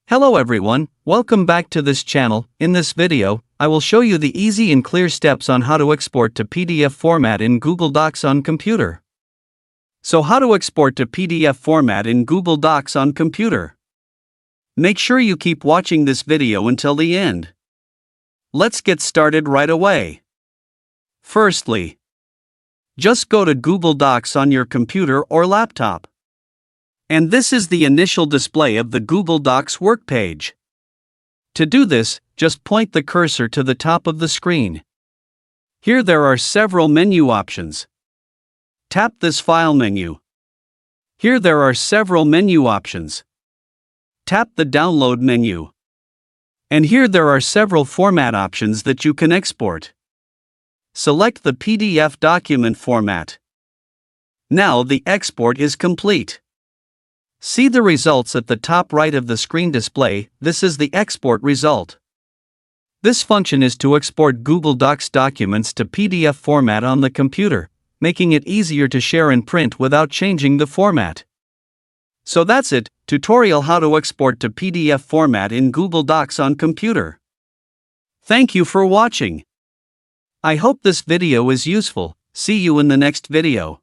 Hello everyone, welcome back to this channel. In this video, I will show you the easy and clear steps on how to export to PDF format in Google Docs on computer. So how to export to PDF format in Google Docs on computer? Make sure you keep watching this video until the end. Let's get started right away. Firstly, just go to Google Docs on your computer or laptop. And this is the initial display of the Google Docs work page. To do this, just point the cursor to the top of the screen. Here there are several menu options. Tap this File menu. Here there are several menu options. Tap the Download menu. And here there are several format options that you can export. Select the PDF document format. Now the export is complete. See the results at the top right of the screen display. This is the export result. This function is to export Google Docs documents to PDF format on the computer, making it easier to share and print without changing the format. So that's it, tutorial how to export to PDF format in Google Docs on computer. Thank you for watching. I hope this video is useful. See you in the next video.